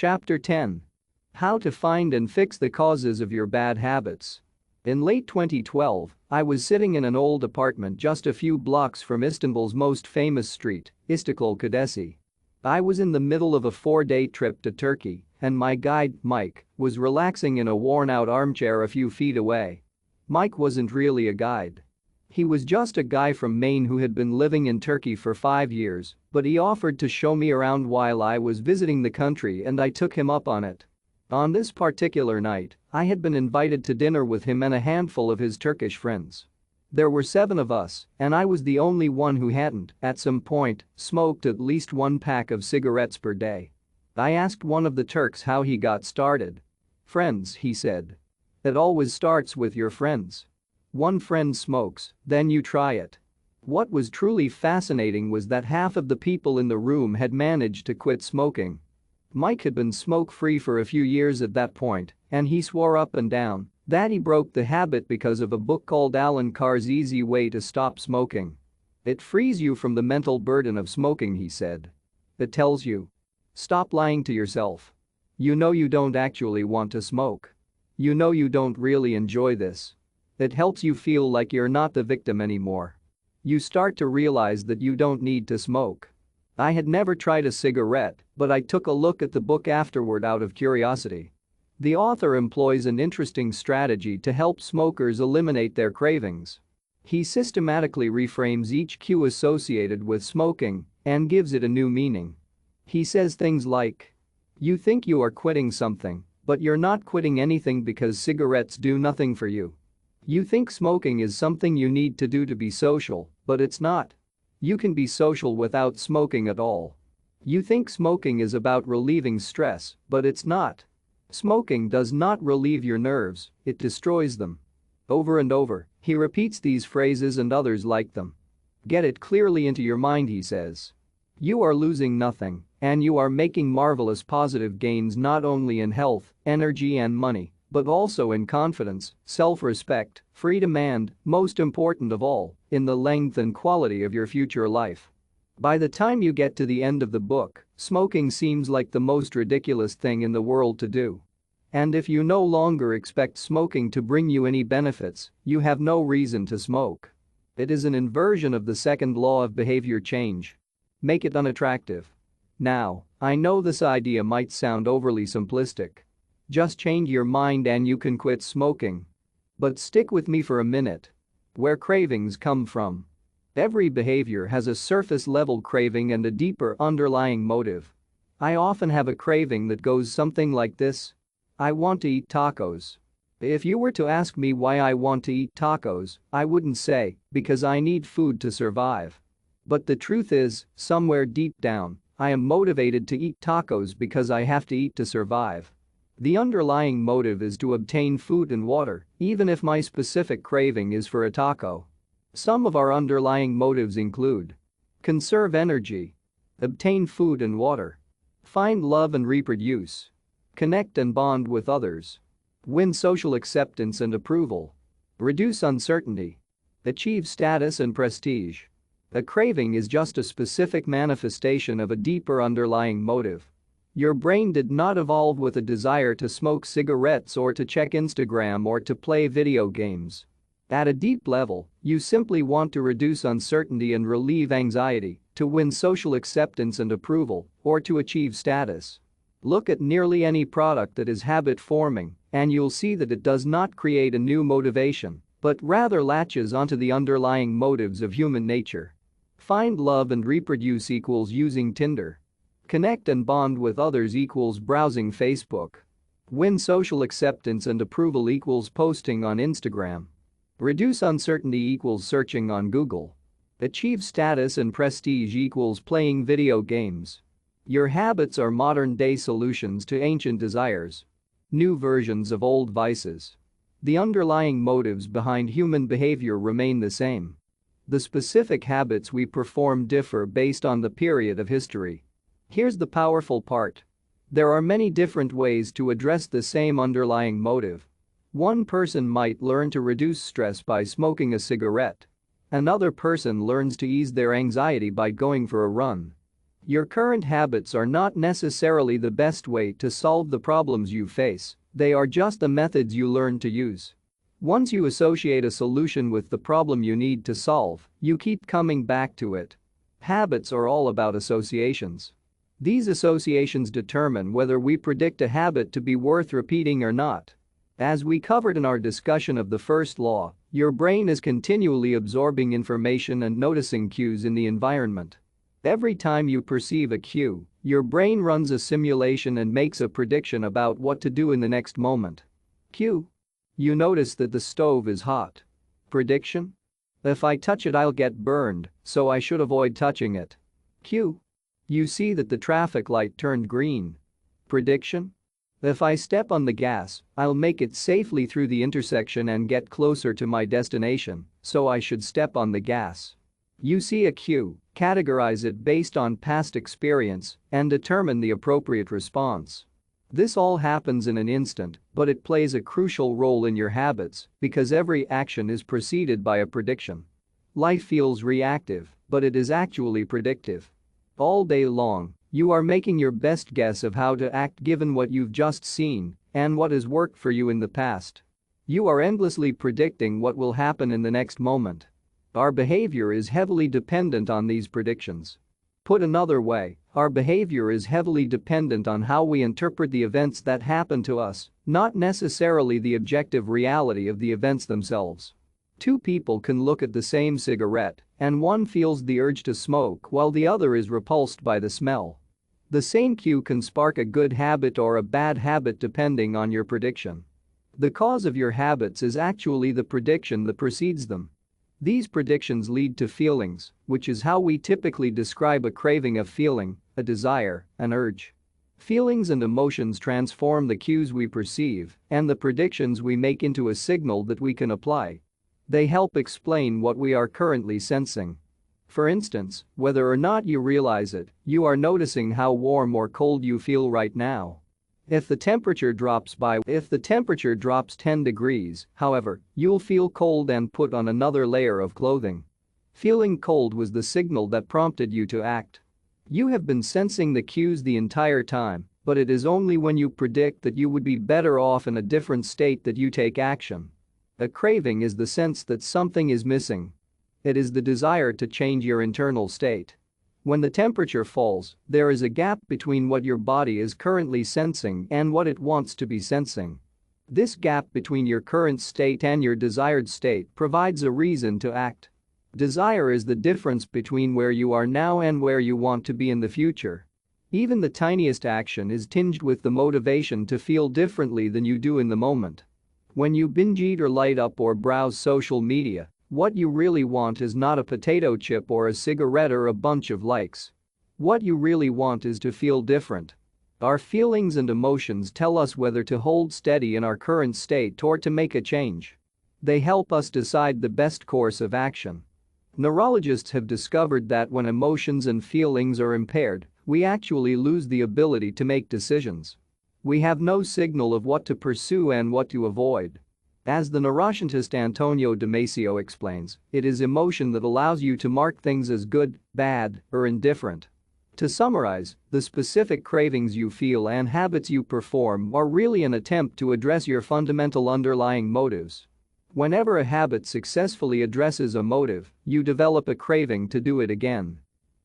Chapter 10. How to find and fix the causes of your bad habits. In late 2012, I was sitting in an old apartment just a few blocks from Istanbul's most famous street, Istiklal Caddesi. I was in the middle of a 4-day trip to Turkey, and my guide, Mike, was relaxing in a worn-out armchair a few feet away. Mike wasn't really a guide. He was just a guy from Maine who had been living in Turkey for 5 years, but he offered to show me around while I was visiting the country and I took him up on it. On this particular night, I had been invited to dinner with him and a handful of his Turkish friends. There were 7 of us, and I was the only one who hadn't, at some point, smoked at least 1 pack of cigarettes per day. I asked one of the Turks how he got started. "Friends," he said. "It always starts with your friends. One friend smokes, then you try it." What was truly fascinating was that half of the people in the room had managed to quit smoking. Mike had been smoke-free for a few years at that point, and he swore up and down that he broke the habit because of a book called Alan Carr's Easy Way to Stop Smoking. "It frees you from the mental burden of smoking," he said. "It tells you. Stop lying to yourself. You know you don't actually want to smoke. You know you don't really enjoy this. It helps you feel like you're not the victim anymore. You start to realize that you don't need to smoke." I had never tried a cigarette, but I took a look at the book afterward out of curiosity. The author employs an interesting strategy to help smokers eliminate their cravings. He systematically reframes each cue associated with smoking and gives it a new meaning. He says things like, "You think you are quitting something, but you're not quitting anything because cigarettes do nothing for you. You think smoking is something you need to do to be social, but it's not. You can be social without smoking at all. You think smoking is about relieving stress, but it's not. Smoking does not relieve your nerves, it destroys them." Over and over, he repeats these phrases and others like them. "Get it clearly into your mind," he says. "You are losing nothing, and you are making marvelous positive gains not only in health, energy and money, but also in confidence, self-respect, freedom and, most important of all, in the length and quality of your future life." By the time you get to the end of the book, smoking seems like the most ridiculous thing in the world to do. And if you no longer expect smoking to bring you any benefits, you have no reason to smoke. It is an inversion of the second law of behavior change. Make it unattractive. Now, I know this idea might sound overly simplistic. Just change your mind and you can quit smoking. But stick with me for a minute. Where cravings come from. Every behavior has a surface-level craving and a deeper underlying motive. I often have a craving that goes something like this. I want to eat tacos. If you were to ask me why I want to eat tacos, I wouldn't say, because I need food to survive. But the truth is, somewhere deep down, I am motivated to eat tacos because I have to eat to survive. The underlying motive is to obtain food and water, even if my specific craving is for a taco. Some of our underlying motives include: conserve energy, obtain food and water, find love and reproduce, connect and bond with others, win social acceptance and approval, reduce uncertainty, achieve status and prestige. A craving is just a specific manifestation of a deeper underlying motive. Your brain did not evolve with a desire to smoke cigarettes or to check Instagram or to play video games. At a deep level, you simply want to reduce uncertainty and relieve anxiety, to win social acceptance and approval, or to achieve status. Look at nearly any product that is habit-forming, and you'll see that it does not create a new motivation, but rather latches onto the underlying motives of human nature. Find love and reproduce equals using Tinder. Connect and bond with others equals browsing Facebook. Win social acceptance and approval equals posting on Instagram. Reduce uncertainty equals searching on Google. Achieve status and prestige equals playing video games. Your habits are modern-day solutions to ancient desires. New versions of old vices. The underlying motives behind human behavior remain the same. The specific habits we perform differ based on the period of history. Here's the powerful part. There are many different ways to address the same underlying motive. One person might learn to reduce stress by smoking a cigarette. Another person learns to ease their anxiety by going for a run. Your current habits are not necessarily the best way to solve the problems you face, they are just the methods you learn to use. Once you associate a solution with the problem you need to solve, you keep coming back to it. Habits are all about associations. These associations determine whether we predict a habit to be worth repeating or not. As we covered in our discussion of the first law, your brain is continually absorbing information and noticing cues in the environment. Every time you perceive a cue, your brain runs a simulation and makes a prediction about what to do in the next moment. Cue. You notice that the stove is hot. Prediction. If I touch it, I'll get burned, so I should avoid touching it. Cue. You see that the traffic light turned green. Prediction. If I step on the gas, I'll make it safely through the intersection and get closer to my destination, so I should step on the gas. You see a cue, categorize it based on past experience, and determine the appropriate response. This all happens in an instant, but it plays a crucial role in your habits because every action is preceded by a prediction. Life feels reactive, but it is actually predictive. All day long, you are making your best guess of how to act given what you've just seen and what has worked for you in the past. You are endlessly predicting what will happen in the next moment. Our behavior is heavily dependent on these predictions. Put another way, our behavior is heavily dependent on how we interpret the events that happen to us, not necessarily the objective reality of the events themselves. Two people can look at the same cigarette, and one feels the urge to smoke while the other is repulsed by the smell. The same cue can spark a good habit or a bad habit depending on your prediction. The cause of your habits is actually the prediction that precedes them. These predictions lead to feelings, which is how we typically describe a craving, a feeling, a desire, an urge. Feelings and emotions transform the cues we perceive and the predictions we make into a signal that we can apply. They help explain what we are currently sensing. For instance, whether or not you realize it, you are noticing how warm or cold you feel right now. If the temperature drops 10 degrees, however, you'll feel cold and put on another layer of clothing. Feeling cold was the signal that prompted you to act. You have been sensing the cues the entire time, but it is only when you predict that you would be better off in a different state that you take action. A craving is the sense that something is missing. It is the desire to change your internal state. When the temperature falls, there is a gap between what your body is currently sensing and what it wants to be sensing. This gap between your current state and your desired state provides a reason to act. Desire is the difference between where you are now and where you want to be in the future. Even the tiniest action is tinged with the motivation to feel differently than you do in the moment. When you binge eat or light up or browse social media, what you really want is not a potato chip or a cigarette or a bunch of likes. What you really want is to feel different. Our feelings and emotions tell us whether to hold steady in our current state or to make a change. They help us decide the best course of action. Neurologists have discovered that when emotions and feelings are impaired, we actually lose the ability to make decisions. We have no signal of what to pursue and what to avoid. As the neuroscientist Antonio Damasio explains, it is emotion that allows you to mark things as good, bad, or indifferent. To summarize, the specific cravings you feel and habits you perform are really an attempt to address your fundamental underlying motives. Whenever a habit successfully addresses a motive, you develop a craving to do it again.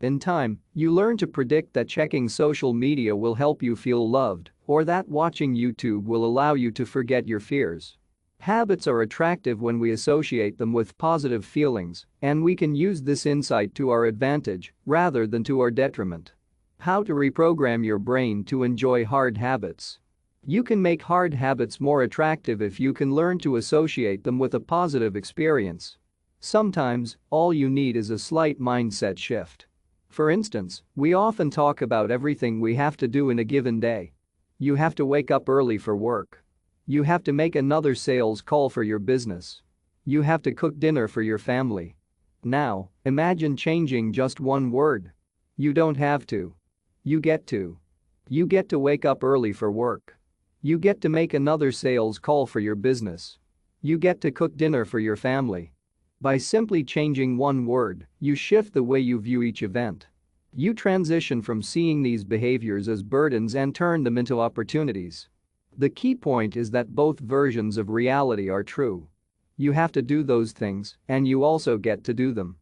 In time, you learn to predict that checking social media will help you feel loved, or that watching YouTube will allow you to forget your fears. Habits are attractive when we associate them with positive feelings, and we can use this insight to our advantage rather than to our detriment. How to reprogram your brain to enjoy hard habits. You can make hard habits more attractive if you can learn to associate them with a positive experience. Sometimes, all you need is a slight mindset shift. For instance, we often talk about everything we have to do in a given day. You have to wake up early for work. You have to make another sales call for your business. You have to cook dinner for your family. Now, imagine changing just one word. You don't have to. You get to. You get to wake up early for work. You get to make another sales call for your business. You get to cook dinner for your family. By simply changing one word, you shift the way you view each event. You transition from seeing these behaviors as burdens and turn them into opportunities. The key point is that both versions of reality are true. You have to do those things, and you also get to do them.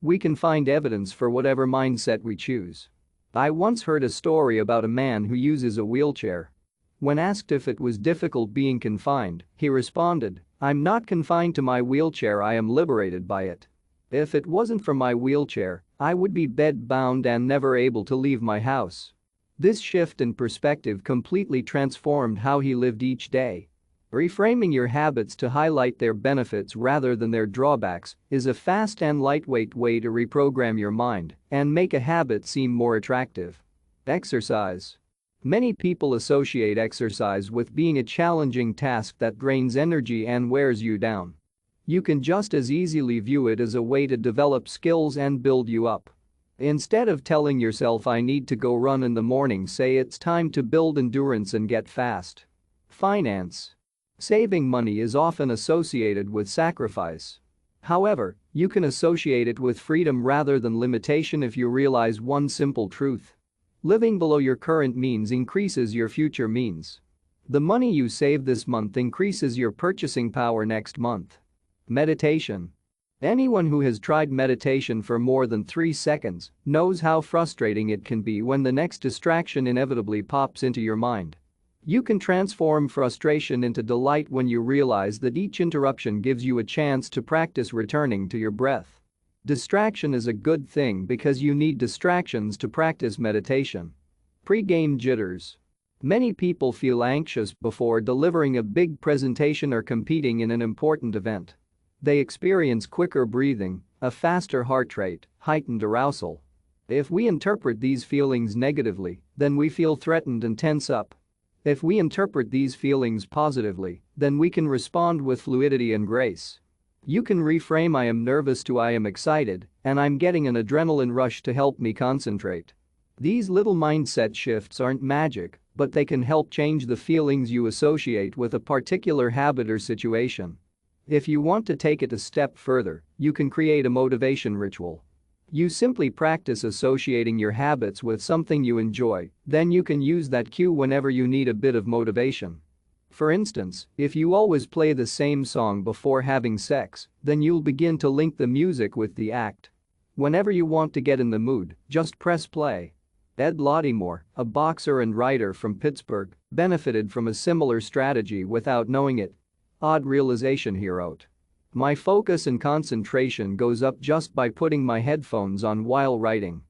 We can find evidence for whatever mindset we choose. I once heard a story about a man who uses a wheelchair. When asked if it was difficult being confined, he responded, "I'm not confined to my wheelchair, I am liberated by it. If it wasn't for my wheelchair, I would be bed-bound and never able to leave my house." This shift in perspective completely transformed how he lived each day. Reframing your habits to highlight their benefits rather than their drawbacks is a fast and lightweight way to reprogram your mind and make a habit seem more attractive. Exercise. Many people associate exercise with being a challenging task that drains energy and wears you down. You can just as easily view it as a way to develop skills and build you up. Instead of telling yourself "I need to go run in the morning," say "it's time to build endurance and get fast." Finance. Saving money is often associated with sacrifice. However, you can associate it with freedom rather than limitation if you realize one simple truth. Living below your current means increases your future means. The money you save this month increases your purchasing power next month. Meditation. Anyone who has tried meditation for more than 3 seconds knows how frustrating it can be when the next distraction inevitably pops into your mind. You can transform frustration into delight when you realize that each interruption gives you a chance to practice returning to your breath. Distraction is a good thing because you need distractions to practice meditation. Pre-game jitters. Many people feel anxious before delivering a big presentation or competing in an important event. They experience quicker breathing, a faster heart rate, heightened arousal. If we interpret these feelings negatively, then we feel threatened and tense up. If we interpret these feelings positively, then we can respond with fluidity and grace. You can reframe "I am nervous" to "I am excited, and I'm getting an adrenaline rush to help me concentrate." These little mindset shifts aren't magic, but they can help change the feelings you associate with a particular habit or situation. If you want to take it a step further, you can create a motivation ritual. You simply practice associating your habits with something you enjoy, then you can use that cue whenever you need a bit of motivation. For instance, if you always play the same song before having sex, then you'll begin to link the music with the act. Whenever you want to get in the mood, just press play. Ed Lottimore, a boxer and writer from Pittsburgh, benefited from a similar strategy without knowing it. Odd realization, he wrote. "My focus and concentration goes up just by putting my headphones on while writing.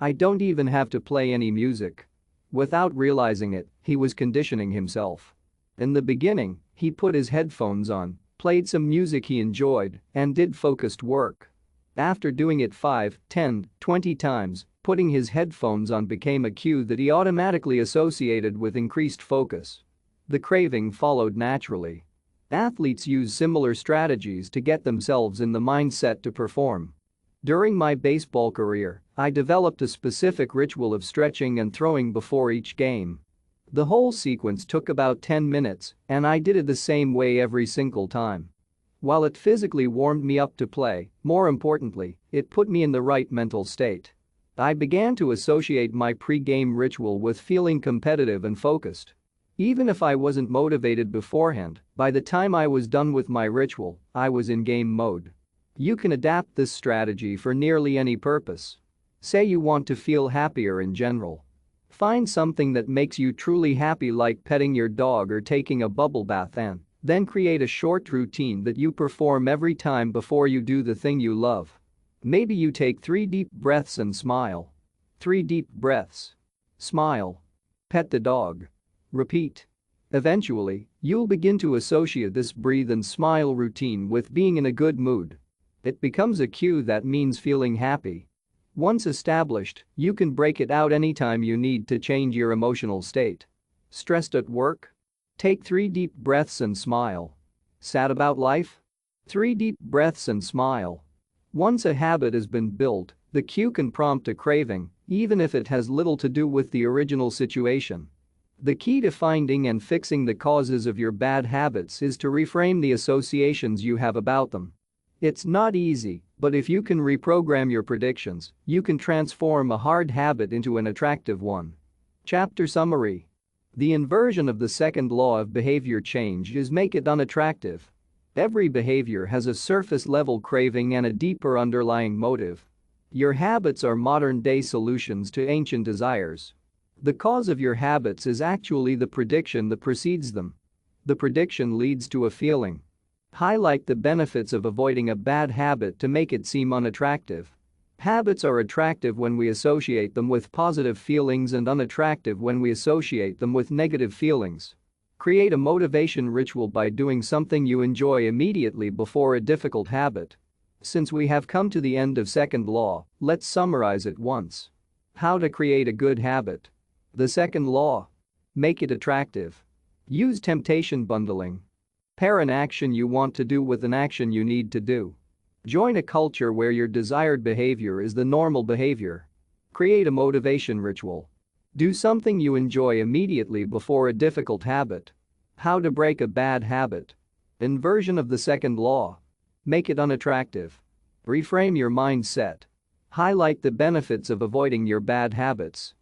I don't even have to play any music." Without realizing it, he was conditioning himself. In the beginning, he put his headphones on, played some music he enjoyed, and did focused work. After doing it 5, 10, 20 times, putting his headphones on became a cue that he automatically associated with increased focus. The craving followed naturally. Athletes use similar strategies to get themselves in the mindset to perform. During my baseball career, I developed a specific ritual of stretching and throwing before each game. The whole sequence took about 10 minutes, and I did it the same way every single time. While it physically warmed me up to play, more importantly, it put me in the right mental state. I began to associate my pre-game ritual with feeling competitive and focused. Even if I wasn't motivated beforehand, by the time I was done with my ritual, I was in game mode. You can adapt this strategy for nearly any purpose. Say you want to feel happier in general. Find something that makes you truly happy, like petting your dog or taking a bubble bath, and then create a short routine that you perform every time before you do the thing you love. Maybe you take 3 deep breaths and smile. 3 deep breaths. Smile. Pet the dog. Repeat. Eventually, you'll begin to associate this breathe and smile routine with being in a good mood. It becomes a cue that means feeling happy. Once established, you can break it out anytime you need to change your emotional state. Stressed at work? Take 3 deep breaths and smile. Sad about life? 3 deep breaths and smile. Once a habit has been built, the cue can prompt a craving, even if it has little to do with the original situation. The key to finding and fixing the causes of your bad habits is to reframe the associations you have about them. It's not easy, but if you can reprogram your predictions, you can transform a hard habit into an attractive one. Chapter summary. The inversion of the second law of behavior change is make it unattractive. Every behavior has a surface-level craving and a deeper underlying motive. Your habits are modern-day solutions to ancient desires. The cause of your habits is actually the prediction that precedes them. The prediction leads to a feeling. Highlight the benefits of avoiding a bad habit to make it seem unattractive. Habits are attractive when we associate them with positive feelings and unattractive when we associate them with negative feelings. Create a motivation ritual by doing something you enjoy immediately before a difficult habit. Since we have come to the end of second law, let's summarize it once. How to create a good habit. The second law. Make it attractive. Use temptation bundling. Pair an action you want to do with an action you need to do. Join a culture where your desired behavior is the normal behavior. Create a motivation ritual. Do something you enjoy immediately before a difficult habit. How to break a bad habit. Inversion of the second law. Make it unattractive. Reframe your mindset. Highlight the benefits of avoiding your bad habits.